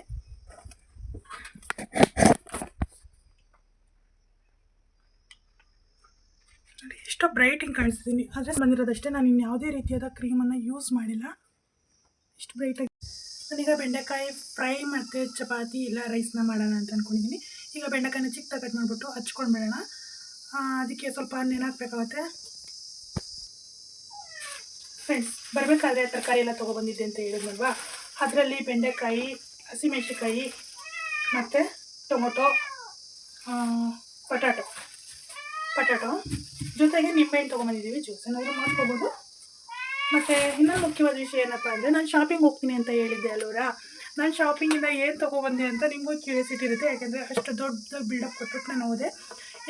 ನೋಡಿ ಎಷ್ಟೋ ಬ್ರೈಟಿಂಗ್ ಕಾಣಿಸ್ತೀನಿ, ಆದರೆ ಬಂದಿರೋದಷ್ಟೇ. ನಾನು ಇನ್ಯಾವುದೇ ರೀತಿಯಾದ ಕ್ರೀಮನ್ನು ಯೂಸ್ ಮಾಡಿಲ್ಲ, ಇಷ್ಟು ಬ್ರೈಟಾಗಿ. ನಾನೀಗ ಬೆಂಡೆಕಾಯಿ ಫ್ರೈ ಮತ್ತು ಚಪಾತಿ ಇಲ್ಲ ರೈಸ್ನ ಮಾಡೋಣ ಅಂತ ಅಂದ್ಕೊಂಡಿದ್ದೀನಿ. ಈಗ ಬೆಂಡೆಕಾಯಿನ ಚಿಕ್ಕದಾಗಿ ಕಟ್ ಮಾಡಿಬಿಟ್ಟು ಹಚ್ಕೊಂಡ್ಬಿಡೋಣ. ಅದಕ್ಕೆ ಸ್ವಲ್ಪ ನೆನಾಕಬೇಕಾಗುತ್ತೆ. ಫ್ರೆಂಡ್ಸ್, ಬರಬೇಕಾದ್ರೆ ತರಕಾರಿ ಎಲ್ಲ ತೊಗೊಬಂದಿದ್ದೆ ಅಂತ ಹೇಳಿದ್ನಲ್ವಾ, ಅದರಲ್ಲಿ ಬೆಂಡೆಕಾಯಿ, ಹಸಿಮೆಣಸಿಕಾಯಿ ಮತ್ತು ಟೊಮೊಟೊ, ಪಟಾಟೊ ಜೊತೆಗೆ ನಿಂಬೆಹಣ್ಣು ತೊಗೊಂಬಂದಿದ್ದೀವಿ. ಜ್ಯೂಸ್ ಏನಾದರೂ ಮಾಡ್ಕೋಬೋದು. ಮತ್ತು ಇನ್ನೊಂದು ಮುಖ್ಯವಾದ ವಿಷಯ ಏನಪ್ಪ ಅಂದರೆ, ನಾನು ಶಾಪಿಂಗ್ ಹೋಗ್ತೀನಿ ಅಂತ ಹೇಳಿದ್ದೆ ಅಲ್ವರಾ. ನಾನು ಶಾಪಿಂಗಿಂದ ಏನು ತೊಗೊಬಂದೆ ಅಂತ ನಿಮಗೂ ಕ್ಯೂರಿಯಾಸಿಟಿ ಇರುತ್ತೆ, ಯಾಕೆಂದರೆ ಅಷ್ಟು ದೊಡ್ಡ ಬಿಲ್ಡಪ್ ಕೊಟ್ಬಿಟ್ಟು ನಾನು ಹೋದೆ.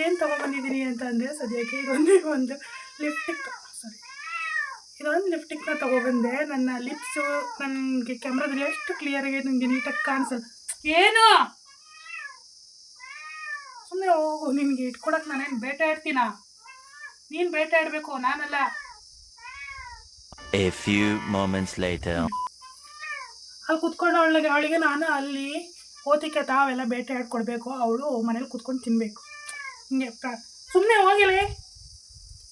ಏನು ತೊಗೊಬಂದಿದ್ದೀನಿ ಅಂತ ಅಂದರೆ, ಸದ್ಯಕ್ಕೆ ಇದೊಂದು ಲಿಪ್ಟಿಕ್ನ ತೊಗೊಬಂದೆ. ನನ್ನ ಲಿಪ್ಸು ನನಗೆ ಕ್ಯಾಮ್ರಾದಲ್ಲಿ ಎಷ್ಟು ಕ್ಲಿಯರಾಗಿ ನನಗೆ ನೀಟಾಗಿ ಕಾಣಿಸಲ್ಲ. ಏನು ಸುಮ್ಮನೆ ಹೋಗು, ನಿನಗೆ ಇಟ್ಕೊಡಕ್ಕೆ ನಾನೇನು ಬೇಟೆ ಆಡ್ತೀನ? ನೀನು ಬೇಟೆ ಆಡಬೇಕು, ನಾನಲ್ಲ. A few moments later. ಅಲ್ಲಿ ಕುತ್ಕೊಂಡು ಅವಳಿಗೆ ನಾನು ಅಲ್ಲಿ ಓತಿಕೆ ತಾವೆಲ್ಲ ಬೇಟೆ ಆಡ್ಕೊಡ್ಬೇಕು, ಅವಳು ಮನೇಲಿ ಕುತ್ಕೊಂಡು ತಿನ್ನಬೇಕು. ಹಿಂಗೆ ಸುಮ್ಮನೆ ಹೋಗಿಲ್ಲ.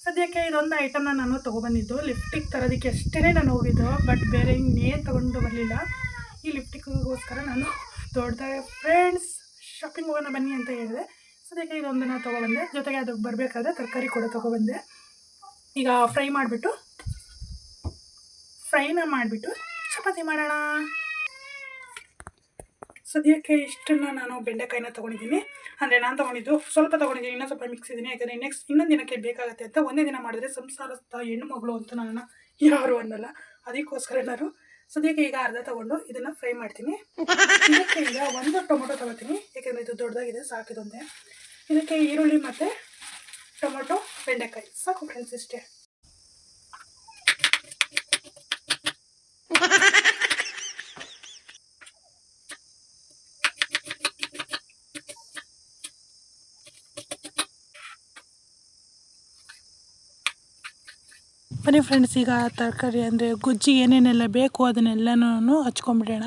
ಸದ್ಯಕ್ಕೆ ಇದೊಂದು ಐಟಮ್ನ ನಾನು ತೊಗೊಬಂದಿದ್ದು ಲಿಫ್ಟಿಗೆ ತರೋದಕ್ಕೆ ಅಷ್ಟೇ ನಾನು ಹೋಗಿದ್ದು, ಬಟ್ ಬೇರೆ ಇನ್ನೇನು ತೊಗೊಂಡು ಬರಲಿಲ್ಲ. ಈ ಲಿಫ್ಟಿಗೋಸ್ಕರ ನಾನು ದೊಡ್ಡದಾಗಿ ಫ್ರೆಂಡ್ಸ್ ಶಾಪಿಂಗ್ ಹೋಗೋಣ ಬನ್ನಿ ಅಂತ ಹೇಳಿದೆ. ಸದ್ಯಕ್ಕೆ ಇದೊಂದನ್ನು ತೊಗೊಬಂದೆ, ಜೊತೆಗೆ ಅದು ಬರಬೇಕಾದ್ರೆ ತರಕಾರಿ ಕೂಡ ತೊಗೊಬಂದೆ. ಈಗ ಫ್ರೈನ ಮಾಡಿಬಿಟ್ಟು ಚಪಾತಿ ಮಾಡೋಣ. ಸದ್ಯಕ್ಕೆ ಇಷ್ಟನ್ನು ನಾನು ಬೆಂಡೆಕಾಯಿನ ತೊಗೊಂಡಿದ್ದೀನಿ. ಅಂದರೆ ನಾನು ತೊಗೊಂಡಿದ್ದು ಸ್ವಲ್ಪ ತೊಗೊಂಡಿದ್ದೀನಿ, ಇನ್ನೂ ಸ್ವಲ್ಪ ಮಿಕ್ಸ್ ಇದ್ದೀನಿ. ಯಾಕಂದರೆ ಇನ್ನೊಂದು ದಿನಕ್ಕೆ ಬೇಕಾಗುತ್ತೆ ಅಂತ. ಒಂದೇ ದಿನ ಮಾಡಿದ್ರೆ ಸಂಸಾರಸ್ಥ ಹೆಣ್ಣು ಮಗಳು ಅಂತ ನನ್ನ ಯಾರು ಅನ್ನಲ್ಲ. ಅದಕ್ಕೋಸ್ಕರ ನಾನು ಸದ್ಯಕ್ಕೆ ಈಗ ಅರ್ಧ ತೊಗೊಂಡು ಇದನ್ನು ಫ್ರೈ ಮಾಡ್ತೀನಿ. ಇದಕ್ಕೆ ಈಗ ಒಂದು ಟೊಮೊಟೊ ತೊಗೋತೀನಿ, ಯಾಕೆಂದರೆ ಇದು ದೊಡ್ಡದಾಗಿದೆ, ಸಾಕಿದೊಂದೇ. ಇದಕ್ಕೆ ಈರುಳ್ಳಿ ಮತ್ತು ಟೊಮೊಟೊ, ಬೆಂಡೆಕಾಯಿ ಸಾಕು ಫ್ರೆಂಡ್ಸ್, ಇಷ್ಟೇ. ಬನ್ನಿ ಫ್ರೆಂಡ್ಸ್, ಈಗ ತರಕಾರಿ ಅಂದರೆ ಗೊಜ್ಜಿಗೆ ಏನೇನೆಲ್ಲ ಬೇಕು ಅದನ್ನೆಲ್ಲನೂ ಹಚ್ಕೊಂಡ್ಬಿಡೋಣ.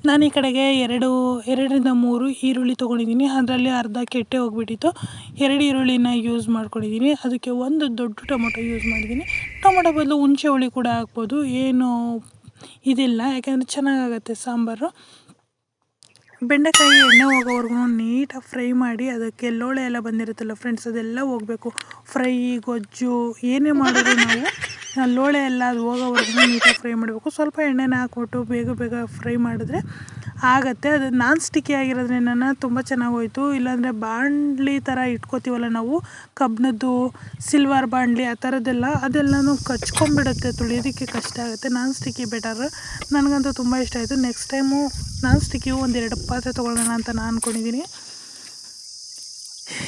ನಾನು ಈ ಕಡೆಗೆ 2ರಿಂದ 3 ಈರುಳ್ಳಿ ತೊಗೊಂಡಿದ್ದೀನಿ. ಅದರಲ್ಲಿ ಅರ್ಧ ಕೆಟ್ಟೆ ಹೋಗ್ಬಿಟ್ಟಿತ್ತು. 2 ಈರುಳ್ಳಿನ ಯೂಸ್ ಮಾಡ್ಕೊಂಡಿದ್ದೀನಿ. ಅದಕ್ಕೆ ಒಂದು ದೊಡ್ಡ ಟೊಮೊಟೊ ಯೂಸ್ ಮಾಡಿದ್ದೀನಿ. ಟೊಮೊಟೊ ಬದಲು ಹುಣಸೆ ಹುಳಿ ಕೂಡ ಹಾಕ್ಬೋದು, ಏನು ಇದಿಲ್ಲ, ಯಾಕೆಂದರೆ ಚೆನ್ನಾಗಾಗತ್ತೆ ಸಾಂಬಾರು. ಬೆಂಡೆಕಾಯಿ ಎಣ್ಣೆ ಹೋಗೋವರೆಗೂ ನೀಟಾಗಿ ಫ್ರೈ ಮಾಡಿ, ಅದಕ್ಕೆ ಲೋಳೆ ಎಲ್ಲ ಬಂದಿರುತ್ತಲ್ಲ ಫ್ರೆಂಡ್ಸ್, ಅದೆಲ್ಲ ಹೋಗಬೇಕು. ಫ್ರೈ ಗೊಜ್ಜು ಏನೇ ಮಾಡಿದ್ರು ನಾವು ಲೋಳೆ ಎಲ್ಲ ಅದು ಹೋಗೋವರೆಗೂ ನೀಟಾಗಿ ಫ್ರೈ ಮಾಡಬೇಕು. ಸ್ವಲ್ಪ ಎಣ್ಣೆನ ಹಾಕ್ಬಿಟ್ಟು ಬೇಗ ಫ್ರೈ ಮಾಡಿದ್ರೆ ಆಗುತ್ತೆ. ಅದು ನಾನ್ ಸ್ಟಿಕ್ಕಿ ಆಗಿರೋದ್ರಿಂದ ತುಂಬ ಚೆನ್ನಾಗೋಯ್ತು. ಇಲ್ಲಾಂದರೆ ಬಾಣಲಿ ಥರ ಇಟ್ಕೋತೀವಲ್ಲ ನಾವು, ಕಬ್ಬಿಣದ್ದು ಸಿಲ್ವರ್ ಬಾಣಲಿ ಆ ಥರದ್ದೆಲ್ಲ, ಅದೆಲ್ಲನೂ ಕಚ್ಕೊಂಡ್ಬಿಡುತ್ತೆ, ತುಳಿಯೋದಕ್ಕೆ ಕಷ್ಟ ಆಗುತ್ತೆ. ನಾನ್ ಸ್ಟಿಕ್ಕಿ ಬೆಟರ್. ನನಗಂತೂ ತುಂಬ ಇಷ್ಟ ಆಯಿತು. ನೆಕ್ಸ್ಟ್ ಟೈಮು ನಾನ್ ಸ್ಟಿಕ್ಕಿಗೂ 1-2 ಪಾತ್ರೆ ತೊಗೊಳ್ಳೋಣ ಅಂತ ನಾನು ಅಂದ್ಕೊಂಡಿದ್ದೀನಿ.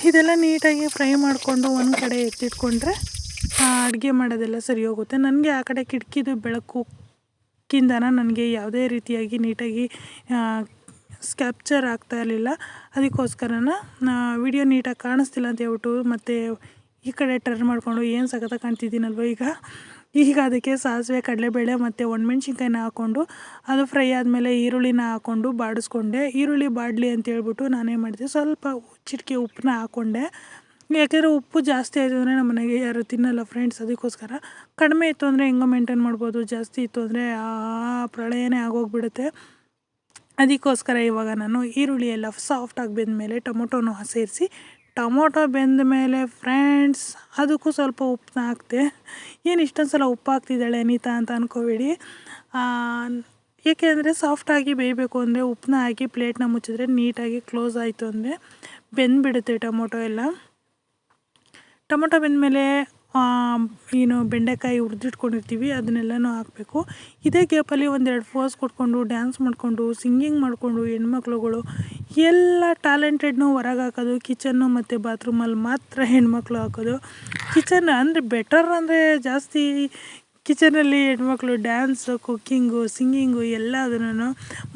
ಇದೆಲ್ಲ ನೀಟಾಗಿ ಫ್ರೈ ಮಾಡಿಕೊಂಡು ಒಂದು ಕಡೆ ಎತ್ತಿಟ್ಕೊಂಡ್ರೆ ಅಡುಗೆ ಮಾಡೋದೆಲ್ಲ ಸರಿ ಹೋಗುತ್ತೆ. ನನಗೆ ಆ ಕಡೆ ಕಿಟಕಿದು ಬೆಳಕಿಂದನ ನನಗೆ ಯಾವುದೇ ರೀತಿಯಾಗಿ ನೀಟಾಗಿ ಕ್ಯಾಪ್ಚರ್ ಆಗ್ತಾ ಇರಲಿಲ್ಲ. ಅದಕ್ಕೋಸ್ಕರನ ವಿಡಿಯೋ ನೀಟಾಗಿ ಕಾಣಿಸ್ತಿಲ್ಲ ಅಂತ ಹೇಳ್ಬಿಟ್ಟು ಮತ್ತು ಈ ಕಡೆ ಟರ್ನ್ ಮಾಡಿಕೊಂಡು ಏನು ಸಖತ್ತಾಗಿ ಕಾಣ್ತಿದ್ದೀನಲ್ವ ಈಗ ಅದಕ್ಕೆ ಸಾಸಿವೆ, ಕಡಲೆಬೇಳೆ ಮತ್ತು ಒಣಮೆಣ್ಸಿನ್ಕಾಯಿನ ಹಾಕ್ಕೊಂಡು ಅದು ಫ್ರೈ ಆದಮೇಲೆ ಈರುಳ್ಳಿನ ಹಾಕ್ಕೊಂಡು ಬಾಡಿಸ್ಕೊಂಡೆ. ಈರುಳ್ಳಿ ಬಾಡಲಿ ಅಂತ ಹೇಳ್ಬಿಟ್ಟು ನಾನೇನು ಮಾಡಿದೆ, ಸ್ವಲ್ಪ ಚಿಟಿಕೆ ಉಪ್ಪನ್ನ ಹಾಕ್ಕೊಂಡೆ. ಯಾಕೆಂದರೆ ಉಪ್ಪು ಜಾಸ್ತಿ ಆಯಿತು ಅಂದರೆ ನಮ್ಮ ಮನೆಗೆ ಯಾರು ತಿನ್ನಲ್ಲ ಫ್ರೆಂಡ್ಸ್. ಅದಕ್ಕೋಸ್ಕರ ಕಡಿಮೆ ಇತ್ತು ಅಂದರೆ ಹೆಂಗೋ ಮೇಂಟೈನ್ ಮಾಡ್ಬೋದು, ಜಾಸ್ತಿ ಇತ್ತು ಅಂದರೆ ಪ್ರಳಯನೇ ಆಗೋಗ್ಬಿಡುತ್ತೆ. ಅದಕ್ಕೋಸ್ಕರ ಇವಾಗ ನಾನು ಈರುಳ್ಳಿ ಎಲ್ಲ ಸಾಫ್ಟಾಗಿ ಬೆಂದಮೇಲೆ ಟೊಮೊಟೊನೂ ಸೇರಿಸಿ, ಟೊಮೊಟೊ ಬೆಂದ ಮೇಲೆ ಫ್ರೆಂಡ್ಸ್ ಅದಕ್ಕೂ ಸ್ವಲ್ಪ ಉಪ್ಪನ್ನ ಹಾಕ್ತೆ. ಏನು ಇಷ್ಟೊಂದು ಸಲ ಉಪ್ಪು ಹಾಕ್ತಿದ್ದಾಳೆ ಅನಿತಾ ಅಂತ ಅಂದ್ಕೋಬೇಡಿ. ಏಕೆಂದರೆ ಸಾಫ್ಟಾಗಿ ಬೇಯಬೇಕು ಅಂದರೆ ಉಪ್ಪನ್ನ ಹಾಕಿ ಪ್ಲೇಟ್ನ ಮುಚ್ಚಿದ್ರೆ ನೀಟಾಗಿ ಕ್ಲೋಸ್ ಆಯಿತು ಅಂದರೆ ಬೆಂದುಬಿಡುತ್ತೆ ಟೊಮೊಟೊ ಎಲ್ಲ. ಟೊಮೊಟೊ ಬೆಂದಮೇಲೆ ಏನು ಬೆಂಡೆಕಾಯಿ ಹುರಿದಿಟ್ಕೊಂಡಿರ್ತೀವಿ ಅದನ್ನೆಲ್ಲನೂ ಹಾಕಬೇಕು. ಇದೇ ಗ್ಯಾಪಲ್ಲಿ 1-2 ಫೋಸ್ ಕೊಟ್ಕೊಂಡು ಡ್ಯಾನ್ಸ್ ಮಾಡಿಕೊಂಡು ಸಿಂಗಿಂಗ್ ಮಾಡಿಕೊಂಡು ಹೆಣ್ಮಕ್ಳುಗಳು ಎಲ್ಲ ಟ್ಯಾಲೆಂಟೆಡ್ನೂ ಹೊರಗೆ ಹಾಕೋದು. ಕಿಚನ್ನು ಮತ್ತು ಬಾತ್ರೂಮಲ್ಲಿ ಮಾತ್ರ ಹೆಣ್ಮಕ್ಳು ಹಾಕೋದು. ಕಿಚನ್ ಅಂದರೆ ಬೆಟರ್, ಅಂದರೆ ಜಾಸ್ತಿ ಕಿಚನಲ್ಲಿ ಹೆಣ್ಮಕ್ಳು ಡ್ಯಾನ್ಸು, ಕುಕ್ಕಿಂಗು, ಸಿಂಗಿಂಗು ಎಲ್ಲದನ್ನು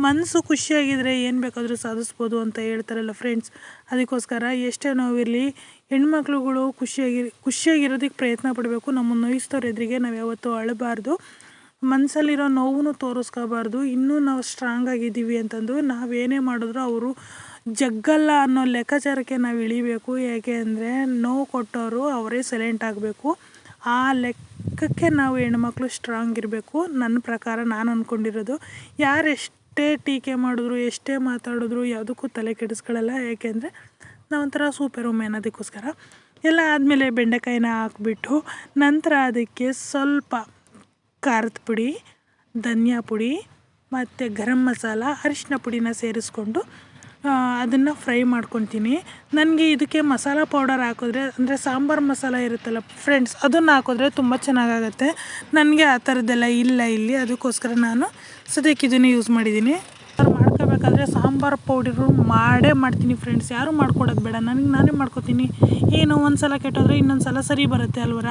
ಮನಸ್ಸು ಖುಷಿಯಾಗಿದ್ದರೆ ಏನು ಬೇಕಾದರೂ ಸಾಧಿಸ್ಬೋದು ಅಂತ ಹೇಳ್ತಾರಲ್ಲ ಫ್ರೆಂಡ್ಸ್. ಅದಕ್ಕೋಸ್ಕರ ಎಷ್ಟೇ ನೋವಿರಲಿ ಹೆಣ್ಮಕ್ಳುಗಳು ಖುಷಿಯಾಗಿರೋದಕ್ಕೆ ಪ್ರಯತ್ನ ಪಡಬೇಕು. ನಮ್ಮನ್ನು ನೋಯಿಸ್ತವ್ರ ಎದುರಿಗೆ ನಾವು ಯಾವತ್ತೂ ಅಳಬಾರ್ದು, ಮನಸ್ಸಲ್ಲಿರೋ ನೋವು ತೋರಿಸ್ಕೋಬಾರ್ದು. ಇನ್ನೂ ನಾವು ಸ್ಟ್ರಾಂಗ್ ಆಗಿದ್ದೀವಿ ಅಂತಂದು ನಾವೇನೇ ಮಾಡಿದ್ರು ಅವರು ಜಗ್ಗಲ್ಲ ಅನ್ನೋ ಲೆಕ್ಕಾಚಾರಕ್ಕೆ ನಾವು ಇಳಿಬೇಕು. ಯಾಕೆ ಅಂದರೆ ನೋವು ಕೊಟ್ಟವರು ಅವರೇ ಸೈಲೆಂಟ್ ಆಗಬೇಕು. ಆ ಲೆಕ್ಕಕ್ಕೆ ನಾವು ಹೆಣ್ಮಕ್ಳು ಸ್ಟ್ರಾಂಗ್ ಇರಬೇಕು. ನನ್ನ ಪ್ರಕಾರ ನಾನು ಅಂದ್ಕೊಂಡಿರೋದು. ಯಾರೆಷ್ಟೇ ಟೀಕೆ ಮಾಡಿದ್ರು, ಎಷ್ಟೇ ಮಾತಾಡಿದ್ರು ಯಾವುದಕ್ಕೂ ತಲೆ ಕೆಡಿಸ್ಕೊಳ್ಳಲ್ಲ. ಯಾಕೆಂದರೆ ನಾವೊಂಥರ ಸೂಪರ್ ವುಮೆನ್. ಅದಕ್ಕೋಸ್ಕರ ಎಲ್ಲ ಆದಮೇಲೆ ಬೆಂಡೆಕಾಯಿನ ಹಾಕ್ಬಿಟ್ಟು ನಂತರ ಅದಕ್ಕೆ ಸ್ವಲ್ಪ ಖಾರದ ಪುಡಿ, ಧನಿಯಾ ಪುಡಿ ಮತ್ತು ಗರಂ ಮಸಾಲ, ಅರಿಶಿನ ಪುಡಿನ ಸೇರಿಸ್ಕೊಂಡು ಅದನ್ನು ಫ್ರೈ ಮಾಡ್ಕೊತೀನಿ. ನನಗೆ ಇದಕ್ಕೆ ಮಸಾಲ ಪೌಡರ್ ಹಾಕಿದ್ರೆ, ಅಂದರೆ ಸಾಂಬಾರು ಮಸಾಲ ಇರುತ್ತಲ್ಲ ಫ್ರೆಂಡ್ಸ್, ಅದನ್ನು ಹಾಕಿದ್ರೆ ತುಂಬ ಚೆನ್ನಾಗಾಗತ್ತೆ. ನನಗೆ ಆ ಥರದ್ದೆಲ್ಲ ಇಲ್ಲ ಇಲ್ಲಿ. ಅದಕ್ಕೋಸ್ಕರ ನಾನು ಸದ್ಯಕ್ಕೆ ಇದನ್ನು ಯೂಸ್ ಮಾಡಿದ್ದೀನಿ. ಮಾಡ್ಕೋಬೇಕಾದ್ರೆ ಸಾಂಬಾರು ಪೌಡರು ಮಾಡ್ತೀನಿ ಫ್ರೆಂಡ್ಸ್. ಯಾರೂ ಮಾಡ್ಕೊಡೋದು ಬೇಡ, ನಾನೇ ಮಾಡ್ಕೊತೀನಿ. ಏನು ಒಂದು ಸಲ ಕೆಟ್ಟೋದ್ರೆ ಇನ್ನೊಂದು ಸಲ ಸರಿ ಬರುತ್ತೆ ಅಲ್ವರ.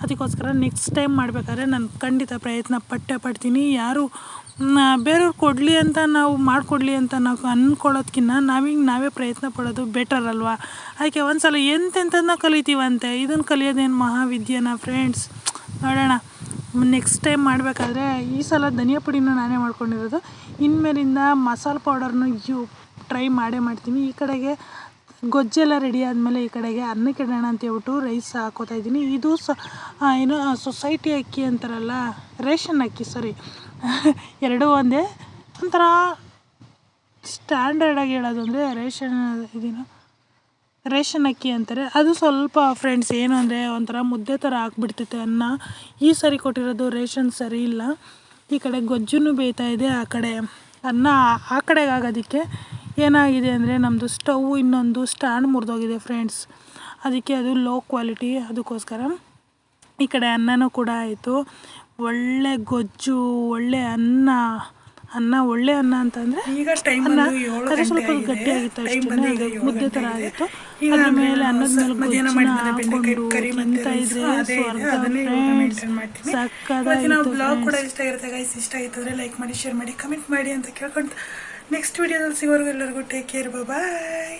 ಅದಕ್ಕೋಸ್ಕರ ನೆಕ್ಸ್ಟ್ ಟೈಮ್ ಮಾಡಬೇಕಾದ್ರೆ ನಾನು ಖಂಡಿತ ಪ್ರಯತ್ನ ಪಡ್ತೀನಿ. ಯಾರು ಬೇರೆಯವ್ರು ಕೊಡಲಿ ಅಂತ ನಾವು ಮಾಡಿಕೊಡ್ಲಿ ಅಂತ ನಾವು ಅಂದ್ಕೊಳ್ಳೋದ್ಕಿಂತ ನಾವೇ ಪ್ರಯತ್ನ ಪಡೋದು ಬೆಟರ್ ಅಲ್ವಾ. ಅದಕ್ಕೆ ಒಂದು ಸಲ ಎಂತೆಂಥದನ್ನ ಕಲಿತೀವಂತೆ, ಇದನ್ನು ಕಲಿಯೋದೇನು ಮಹಾವಿದ್ಯೆನಾ ಫ್ರೆಂಡ್ಸ್. ನೋಡೋಣ ನೆಕ್ಸ್ಟ್ ಟೈಮ್ ಮಾಡಬೇಕಾದ್ರೆ. ಈ ಸಲ ಧನಿಯಾ ಪುಡಿನೂ ನಾನೇ ಮಾಡ್ಕೊಂಡಿರೋದು. ಇನ್ಮೇಲಿಂದ ಮಸಾಲೆ ಪೌಡರ್ನು ಟ್ರೈ ಮಾಡ್ತೀನಿ. ಈ ಕಡೆಗೆ ಗೊಜ್ಜೆಲ್ಲ ರೆಡಿ ಆದಮೇಲೆ ಈ ಕಡೆಗೆ ಅನ್ನಕ್ಕೆ ಇಡೋಣ ಅಂತ ಹೇಳ್ಬಿಟ್ಟು ರೈಸ್ ಹಾಕೋತಾ ಇದ್ದೀನಿ. ಇದು ಏನು ಸೊಸೈಟಿ ಅಕ್ಕಿ ಅಂತಾರಲ್ಲ, ರೇಷನ್ ಅಕ್ಕಿ, ಸಾರಿ ಎರಡೂ ಒಂದೇ. ಒಂಥರ ಸ್ಟ್ಯಾಂಡರ್ಡಾಗಿ ಹೇಳೋದು ಅಂದರೆ ರೇಷನ್ ಅಕ್ಕಿ ಅಂತಾರೆ. ಅದು ಸ್ವಲ್ಪ ಫ್ರೆಂಡ್ಸ್ ಏನು ಅಂದರೆ ಒಂಥರ ಮುದ್ದೆ ಥರ ಹಾಕ್ಬಿಡ್ತೈತೆ ಅನ್ನ. ಈ ಸರಿ ಕೊಟ್ಟಿರೋದು ರೇಷನ್ ಸರಿ ಇಲ್ಲ. ಈ ಕಡೆ ಗೊಜ್ಜೂ ಬೇಯ್ತಾ ಇದೆ, ಆ ಕಡೆ ಅನ್ನ ಆ ಕಡೆಗೆ ಆಗೋದಕ್ಕೆ ಏನಾಗಿದೆ ಅಂದರೆ ನಮ್ಮದು ಸ್ಟವ್ ಇನ್ನೊಂದು ಸ್ಟ್ಯಾಂಡ್ ಮುರಿದೋಗಿದೆ ಫ್ರೆಂಡ್ಸ್. ಅದಕ್ಕೆ ಅದು ಲೋ ಕ್ವಾಲಿಟಿ, ಅದಕ್ಕೋಸ್ಕರ ಈ ಕಡೆ ಅನ್ನನೂ ಕೂಡ ಆಯಿತು. ಒಳ್ಳೆ ಗೊಜ್ಜು, ಒಳ್ಳೆ ಅನ್ನ ಒಳ್ಳೆ ಅನ್ನ ಅಂತಂದರೆ ಈಗ ಟೈಮ್ ಅನ್ನ ಬಂದು 7 ಅದು ಸ್ವಲ್ಪ ಗಂಟೆ ಗಟ್ಟಿಯಾಗಿತ್ತು ಆಗಿದೆ. ಟೈಮ್ ಅಷ್ಟೇ, ಬಂದು ಈಗ ಅದು 7 ಮುದ್ದೆ ಥರ ಗಂಟೆ ಆಗಿತ್ತು. ಈಗ ಅದ್ರ ಮೇಲೆ ಅನ್ನದ ಮೇಲೆ ಮಧ್ಯಾಹ್ನ ಗೊಜ್ಜನ್ನ ಮಾಡಿದ ಬೆಂಡೆಕಾಯಿ ಹಾಕೊಂಡು ಕರಿ ಮತ್ತೆ ತಿಂತಾ ರೈಸ್ ಇದ್ರೆ ಅದೇ ಇದೆ, ಸ್ವರ್ಗ ಅದನ್ನೇ ಇವಾಗ ಫ್ರೆಂಡ್ಸ್. ಮೇಂಟೈನ್ ಮಾಡ್ತೀನಿ. ಇವತ್ತಿನ ಸಕ್ಕತ್ತಾಗಿತ್ತು ಬ್ಲಾಗ್ ಕೂಡ ಫ್ರೆಂಡ್ಸ್. ಇಷ್ಟ ಆಗಿರುತ್ತೆ ಗೈಸ್. ಇಷ್ಟ ಆಗಿತ್ತಂದ್ರೆ ಲೈಕ್ ಮಾಡಿ, ಶೇರ್ ಮಾಡಿ, ಕಮೆಂಟ್ ಮಾಡಿ ಅಂತ ಕೇಳ್ಕೊಂಡು ನೆಕ್ಸ್ಟ್ ವಿಡಿಯೋದಲ್ಲಿ ಸಿಗೋರ್ಗು ಎಲ್ಲರಿಗೂ ಟೇಕ್ ಕೇರ್, ಬಾಯ್.